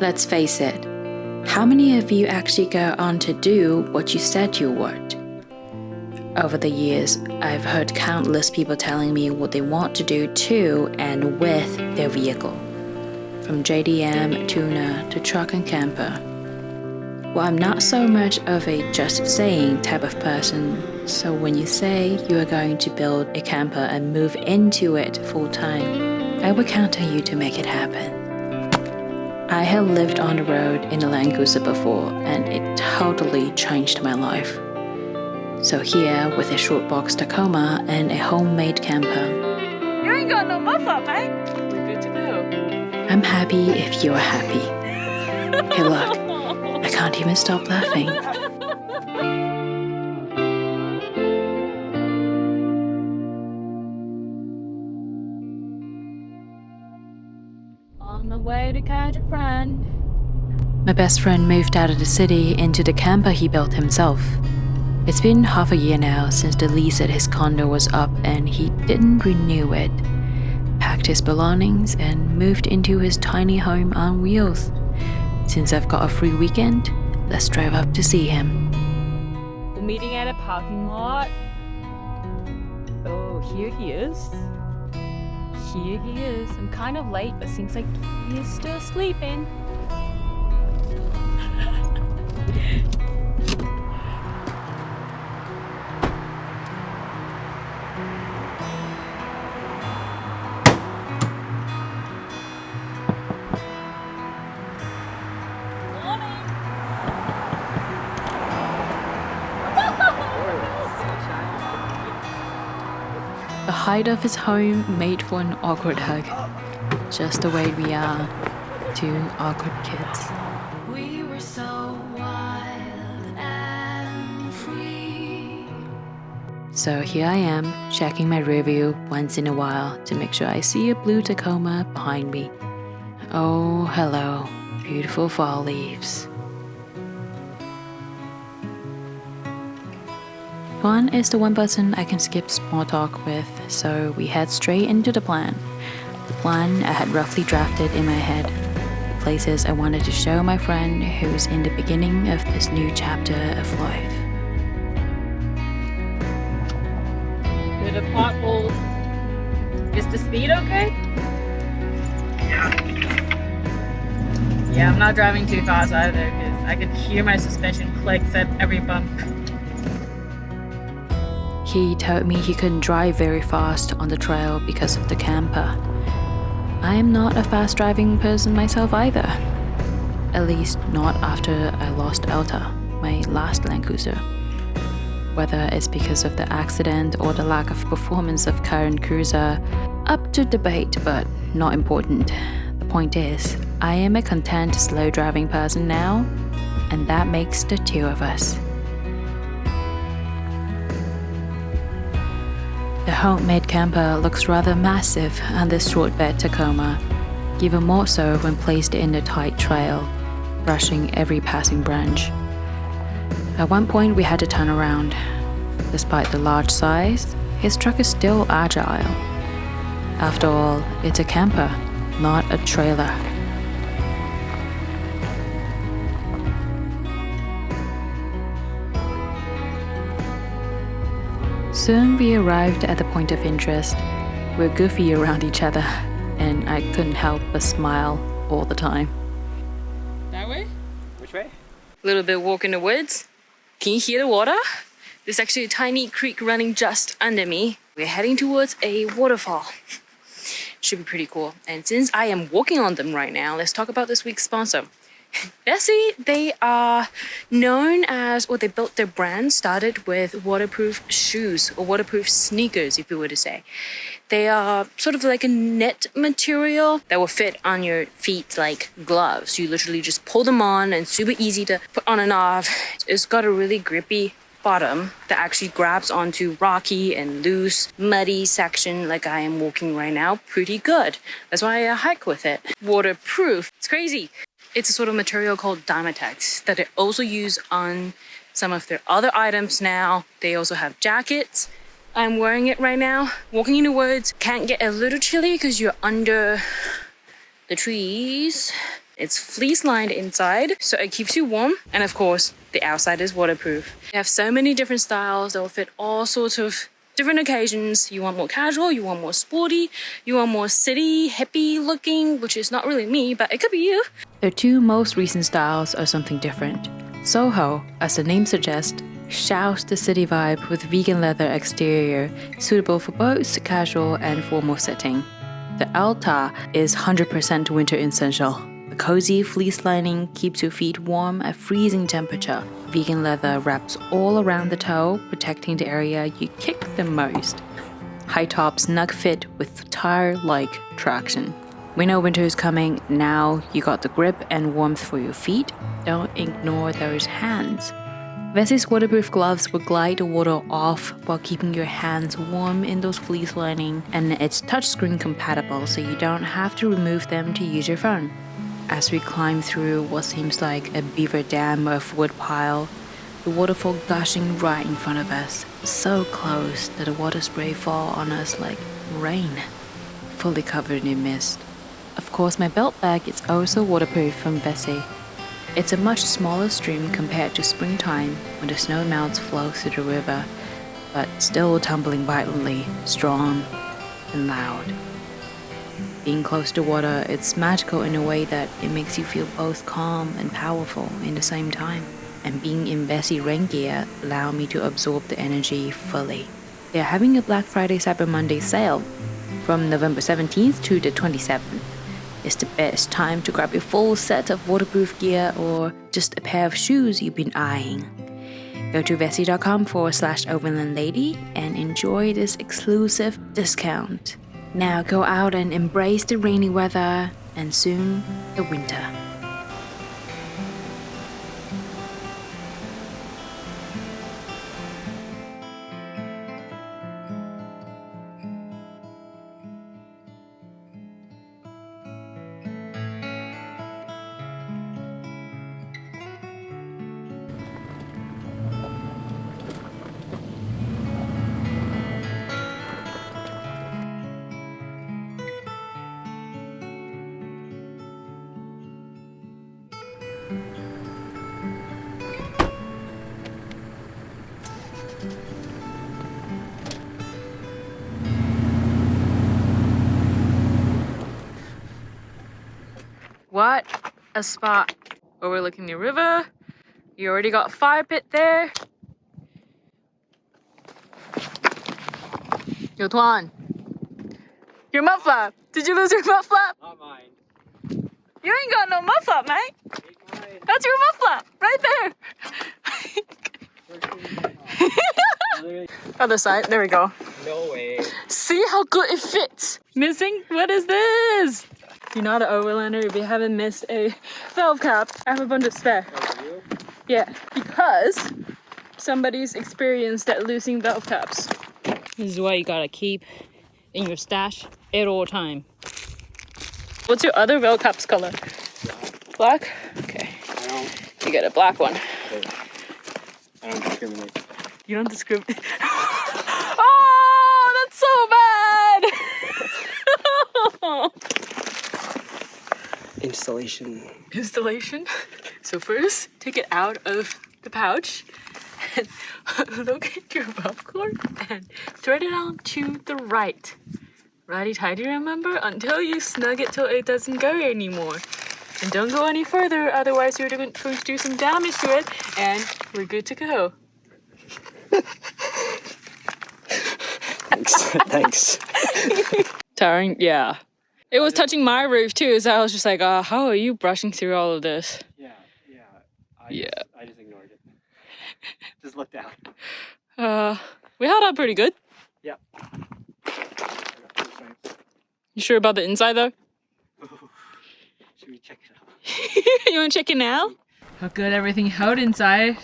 Let's face it, how many of you actually go on to do what you said you would? Over the years, I've heard countless people telling me what they want to do to and with their vehicle. From JDM, tuner, to truck and camper. Well, I'm not so much of a just saying type of person, so when you say you are going to build a camper and move into it full time, I would count on you to make it happen. I have lived on the road in a Land Cruiser before, and it totally changed my life. So here, with a short box Tacoma and a homemade camper, you ain't got no muff up, mate. We're good to go. I'm happy if you're happy. Hey look, I can't even stop laughing. On the way to catch a friend. My best friend moved out of the city into the camper he built himself. It's been half a year now since the lease at his condo was up and he didn't renew it. Packed his belongings and moved into his tiny home on wheels. Since I've got a free weekend, let's drive up to see him. We're meeting at a parking lot. Oh, here he is. Here he is. I'm kind of late, but seems like he is still sleeping. The height of his home made for an awkward hug. Just the way we are, two awkward kids. We were so wild and free. So here I am, checking my rearview once in a while to make sure I see a blue Tacoma behind me. Oh, hello, beautiful fall leaves. Juan is the one person I can skip small talk with, so we head straight into the plan. The plan I had roughly drafted in my head. The places I wanted to show my friend who's in the beginning of this new chapter of life. With a pothole. Is the speed okay? Yeah, I'm not driving too fast either because I could hear my suspension clicks at every bump. He told me he couldn't drive very fast on the trail because of the camper. I am not a fast driving person myself either. At least not after I lost Elta, my last Land Cruiser. Whether it's because of the accident or the lack of performance of current cruiser, up to debate but not important. The point is, I am a content slow driving person now, and that makes the two of us. The homemade camper looks rather massive on this short bed Tacoma, even more so when placed in the tight trail, brushing every passing branch. At one point we had to turn around. Despite the large size, his truck is still agile. After all, it's a camper, not a trailer. Soon we arrived at the point of interest. We're goofy around each other, and I couldn't help but smile all the time. That way? Which way? A little bit walk in the woods. Can you hear the water? There's actually a tiny creek running just under me. We're heading towards a waterfall. Should be pretty cool. And since I am walking on them right now, let's talk about this week's sponsor. Bessie, they are known as, or they built their brand, started with waterproof shoes or waterproof sneakers, if you were to say. They are sort of like a net material that will fit on your feet like gloves. You literally just pull them on and super easy to put on and off. It's got a really grippy bottom that actually grabs onto rocky and loose, muddy section like I am walking right now pretty good. That's why I hike with it. Waterproof. It's crazy. It's a sort of material called Dymatex that they also use on some of their other items now. They also have jackets. I'm wearing it right now. Walking in the woods can get a little chilly because you're under the trees. It's fleece lined inside, so it keeps you warm. And of course, the outside is waterproof. They have so many different styles that will fit all sorts of different occasions. You want more casual, you want more sporty, you want more city, hippie looking, which is not really me, but it could be you. The two most recent styles are something different. Soho, as the name suggests, shouts the city vibe with vegan leather exterior, suitable for both casual and formal setting. The Alta is 100% winter essential. The cozy fleece lining keeps your feet warm at freezing temperature. Vegan leather wraps all around the toe, protecting the area you kick the most. High top snug fit with tire-like traction. We know winter is coming, now you got the grip and warmth for your feet. Don't ignore those hands. Vessi's waterproof gloves will glide the water off while keeping your hands warm in those fleece lining, and it's touchscreen compatible so you don't have to remove them to use your phone. As we climb through what seems like a beaver dam of wood pile, the waterfall gushing right in front of us, so close that the water spray fall on us like rain, fully covered in mist. Of course, my belt bag is also waterproof from Vessi. It's a much smaller stream compared to springtime when the snow melts flow through the river, but still tumbling violently, strong and loud. Being close to water, it's magical in a way that it makes you feel both calm and powerful in the same time. And being in Vessi rain gear allowed me to absorb the energy fully. They're having a Black Friday Cyber Monday sale from November 17th to the 27th. It's the best time to grab your full set of waterproof gear or just a pair of shoes you've been eyeing. Go to vessi.com/overlandlady and enjoy this exclusive discount. Now go out and embrace the rainy weather and soon the winter. What a spot. Overlooking the river. You already got a fire pit there. Yo, Tuan. Your mud flap. Did you lose your mud flap? Not mine. You ain't got no mud flap, mate. Take mine. That's your mud flap right there. Other side. There we go. No way. See how good it fits. Missing? What is this? You're not an overlander if you haven't missed a valve cap. I have a bunch of spare. Oh, you? Yeah, because somebody's experienced at losing valve caps. This is what you gotta keep in your stash at all time. What's your other valve caps color? Black? Okay. You get a black one. I don't discriminate. You don't discriminate. Oh, that's so bad! Installation. So first, take it out of the pouch and locate your valve cord and thread it on to the right. Righty tighty, remember? Until you snug it till it doesn't go anymore. And don't go any further, otherwise you're going to do some damage to it, and we're good to go. Thanks. Tiring? Yeah. It was touching my roof too, so I was just like, how are you brushing through all of this? Yeah. I just ignored it. Just looked down. We held up pretty good. Yeah. You sure about the inside though? Should we check it out? You want to check it now? How good everything held inside.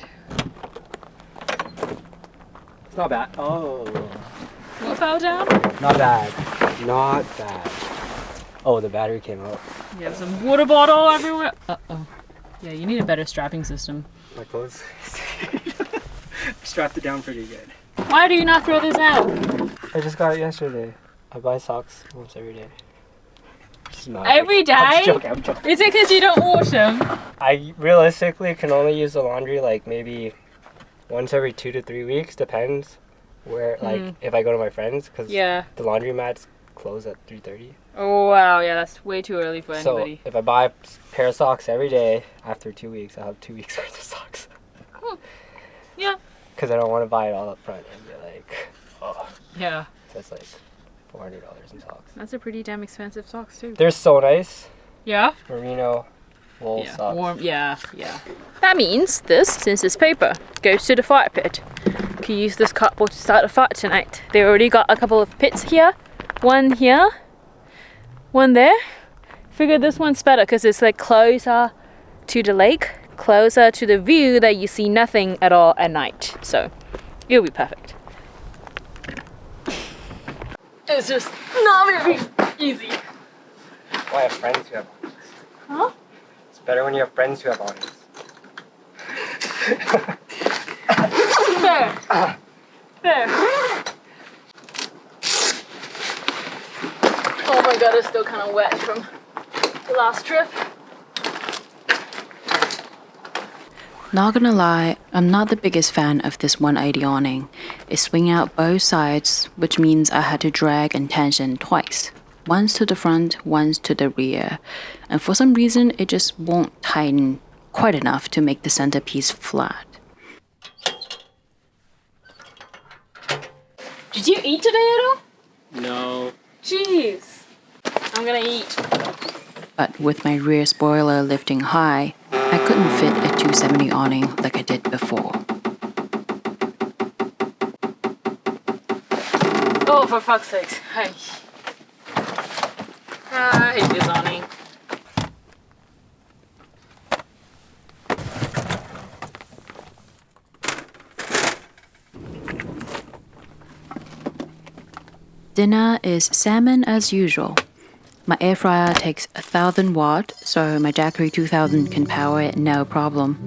It's not bad. Oh. What fell down? Not bad. Oh, the battery came out. You have some water bottle everywhere. Uh-oh. Yeah, you need a better strapping system. My clothes. Strapped it down pretty good. Why do you not throw this out? I just got it yesterday. I buy socks once every day. No, Every day? I'm joking, I'm joking. Is it because you don't wash them? I realistically can only use the laundry like maybe once every 2 to 3 weeks, depends where, like if I go to my friends, because Yeah. the laundromats close at 3:30. Oh wow, yeah, that's way too early for So anybody. if I buy a pair of socks every day, after 2 weeks, I'll have 2 weeks worth of socks. Yeah. Because I don't want to buy it all up front and be like, oh. Yeah. So it's like $400 in socks. That's a pretty damn expensive socks too. They're so nice. Yeah? Merino wool socks. Warm, yeah. That means this, since it's paper, goes to the fire pit. Can use this cardboard to start a fire tonight. They already got a couple of pits here. One here. One there. Figure this one's better because it's like closer to the lake, closer to the view that you see nothing at all at night. So it'll be perfect. It's just not very easy. Why have friends who have awnings? Huh? It's better when you have friends who have awnings. There. There. Oh my god, it's still kind of wet from the last trip. Not gonna lie, I'm not the biggest fan of this 180 awning. It's swinging out both sides, which means I had to drag and tension twice. Once to the front, once to the rear. And for some reason, it just won't tighten quite enough to make the centerpiece flat. Did you eat today at all? No. Jeez. I'm gonna eat. But with my rear spoiler lifting high, I couldn't fit a 270 awning like I did before. Oh, for fuck's sakes. Hey. I hate this awning. Dinner is salmon as usual. My air fryer takes 1,000 watt, so my Jackery 2000 can power it no problem.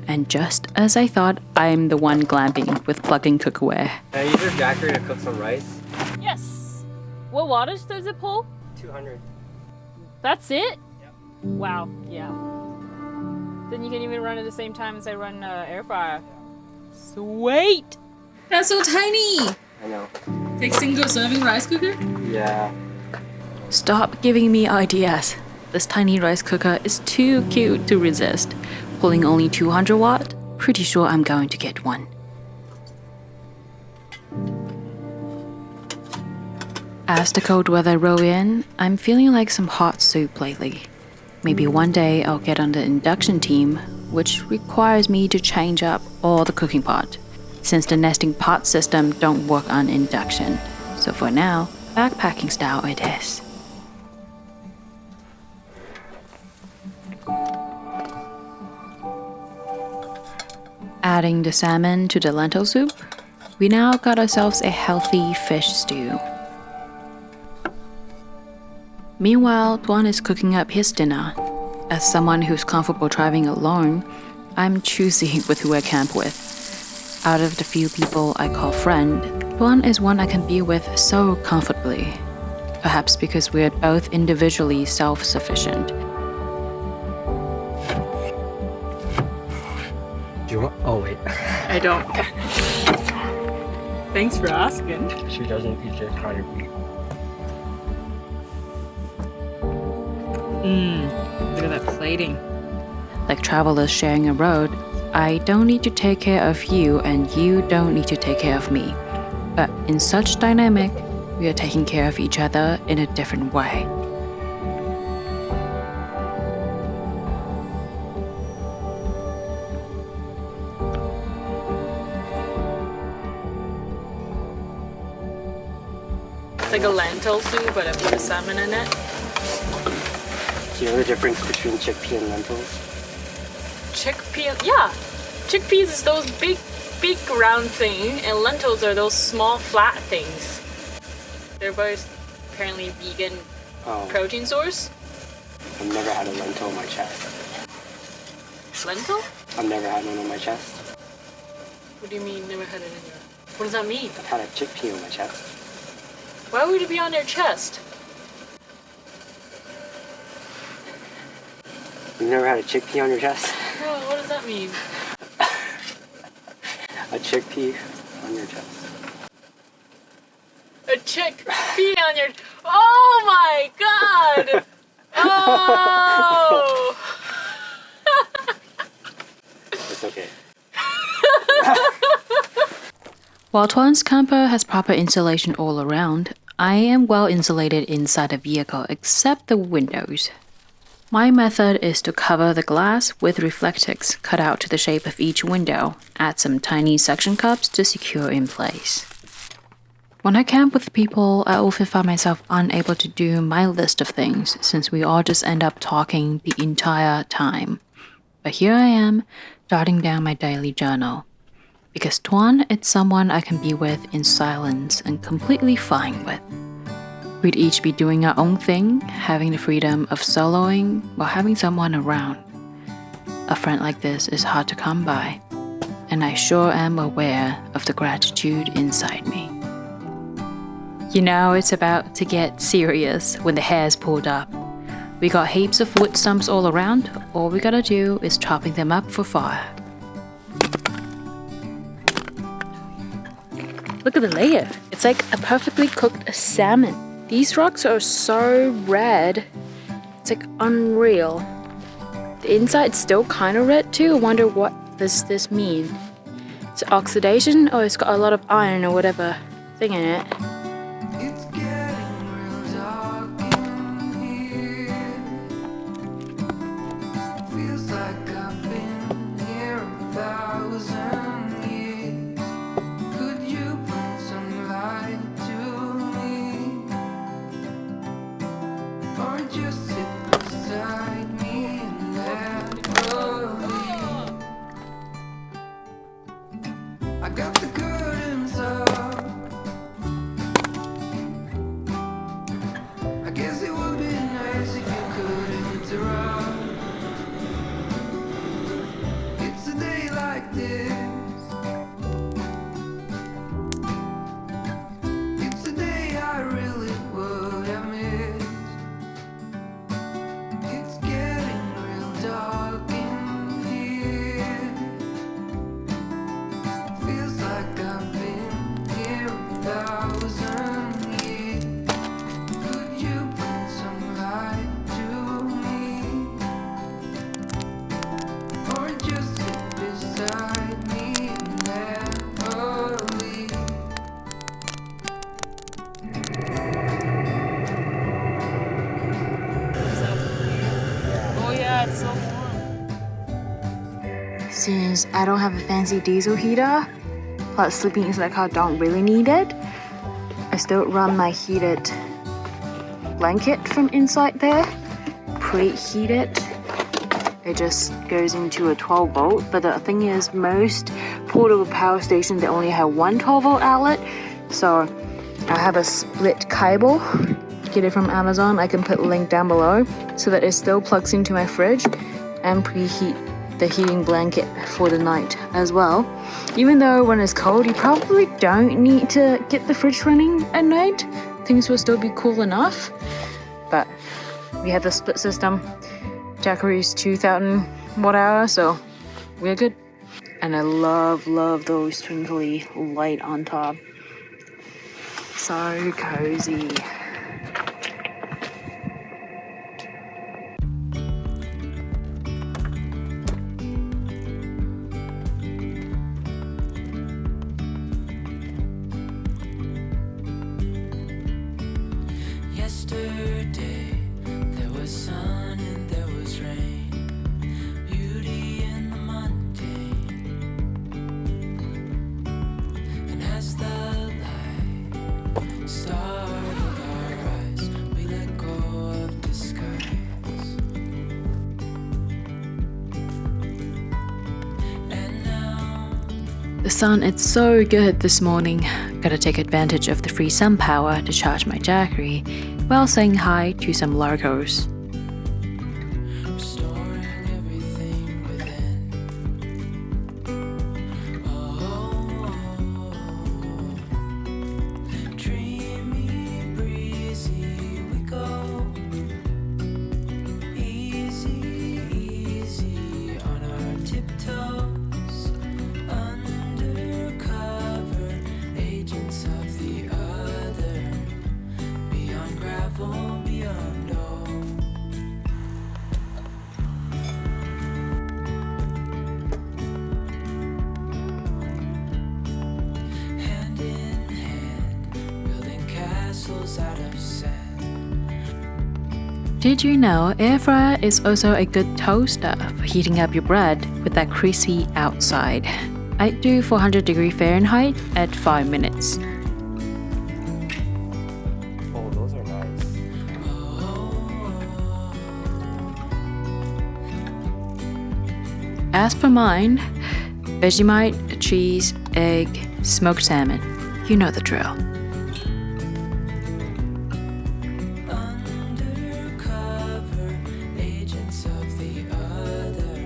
And just as I thought, I'm the one glamping with plug-in cookware. Can I use your Jackery to cook some rice? Yes. What wattage does it pull? 200. That's it? Yep. Wow, yeah. Then you can even run at the same time as I run air fryer. Sweet! That's so tiny! I know. Like single serving rice cooker? Yeah. Stop giving me ideas. This tiny rice cooker is too cute to resist. Pulling only 200 watt? Pretty sure I'm going to get one. As the cold weather roll in, I'm feeling like some hot soup lately. Maybe one day I'll get on the induction team, which requires me to change up all the cooking pot, since the nesting pot system don't work on induction. So for now, backpacking style it is. Adding the salmon to the lentil soup, we now got ourselves a healthy fish stew. Meanwhile, Tuan is cooking up his dinner. As someone who's comfortable driving alone, I'm choosy with who I camp with. Out of the few people I call friend, Tuan is one I can be with so comfortably. Perhaps because we're both individually self-sufficient. Do you want? Oh wait. I don't. Thanks for asking. She doesn't eat your kind of meat. Look at that plating. Like travelers sharing a road, I don't need to take care of you and you don't need to take care of me. But in such dynamic, we are taking care of each other in a different way. It's like a lentil soup, but I put a salmon in it. Do you know the difference between chickpea and lentils? Chickpea, yeah. Chickpeas is those big round thing, and lentils are those small flat things. They're both apparently vegan protein source. I've never had a lentil on my chest. Lentil? I've never had one on my chest. What do you mean never had it in your... What does that mean? I've had a chickpea on my chest. Why would it be on your chest? You've never had a chickpea on your chest? No, what does that mean? A chickpea on your chest. A chickpea on your... Oh my god! Oh! It's okay. While Tuan's camper has proper insulation all around, I am well insulated inside the vehicle except the windows. My method is to cover the glass with reflectix cut out to the shape of each window, add some tiny suction cups to secure in place. When I camp with people, I often find myself unable to do my list of things since we all just end up talking the entire time. But here I am, jotting down my daily journal. Because Tuan is someone I can be with in silence and completely fine with. We'd each be doing our own thing, having the freedom of soloing while having someone around. A friend like this is hard to come by, and I sure am aware of the gratitude inside me. You know it's about to get serious when the hair's pulled up. We got heaps of wood stumps all around, all we gotta do is chopping them up for fire. Look at the layer. It's like a perfectly cooked salmon. These rocks are so red. It's like unreal. The inside's still kind of red too. I wonder what does this mean? Is it oxidation or it's got a lot of iron or whatever thing in it? It's getting real dark in here. Feels like I've been here 1,000 years. Could you bring some light to me, or just sit beside me and never leave? I got the curtains up. I guess it would be nice if you could interrupt. It's a day like this. It's a day I really would have missed. It's getting real dark in here. Feels like I've been here 1,000 years. Could you bring some light to me, or just sit beside me and never leave? Oh yeah, it's so warm. Since I don't have a fancy diesel heater, plus sleeping in the car don't really need it, I still run my heated blanket from inside there, preheat it. It just goes into a 12 volt, but the thing is most portable power stations, they only have one 12 volt outlet, so I have a split cable, get it from Amazon. I can put a link down below so that it still plugs into my fridge and preheat the heating blanket for the night as well. Even though when it's cold, you probably don't need to get the fridge running at night. Things will still be cool enough, but we have the split system. Jackery's 2,000 watt hour, so we're good. And I love those twinkly light on top. So cozy. Yesterday there was sun and there was rain, beauty in the mundane. And as the light started our rise, we let go of disguise. And now The sun is so good this morning. Gotta take advantage of the free sun power to charge my Jackery while saying hi to some largos. restoring everything within. Oh, dreamy, breezy we go. Easy, Did you know air fryer is also a good toaster for heating up your bread with that crispy outside? I do 400 Fahrenheit at 5 minutes. Oh, those are nice. As for mine, Vegemite, cheese, egg, smoked salmon. You know the drill. Undercover agents of the other,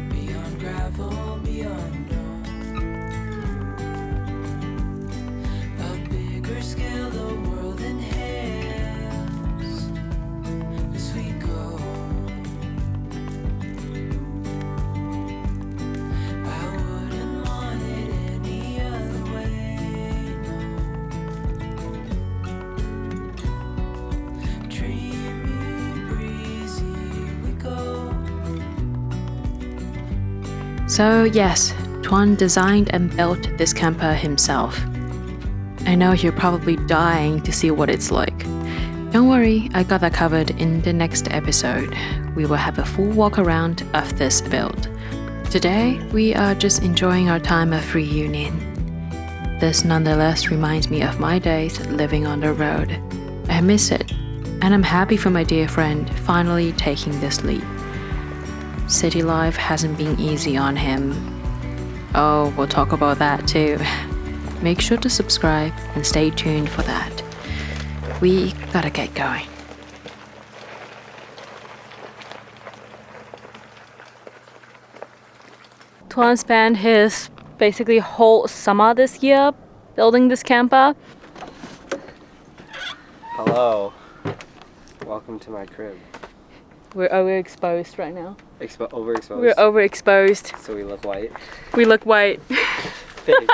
beyond gravel, beyond all. A bigger scale the world inhales as we go. I wouldn't want it any other way, no. Dreamy, breezy we go. So yes, Tuan designed and built this camper himself. I know you're probably dying to see what it's like. Don't worry, I got that covered in the next episode. We will have a full walk around of this build. Today, we are just enjoying our time of reunion. This nonetheless reminds me of my days living on the road. I miss it, and I'm happy for my dear friend finally taking this leap. City life hasn't been easy on him. Oh, we'll talk about that too. Make sure to subscribe and stay tuned for that. We gotta get going. Tuan spent his basically whole summer this year building this camper. Hello. Welcome to my crib. We're overexposed right now. Overexposed. We're overexposed. So we look white. We look white. Big.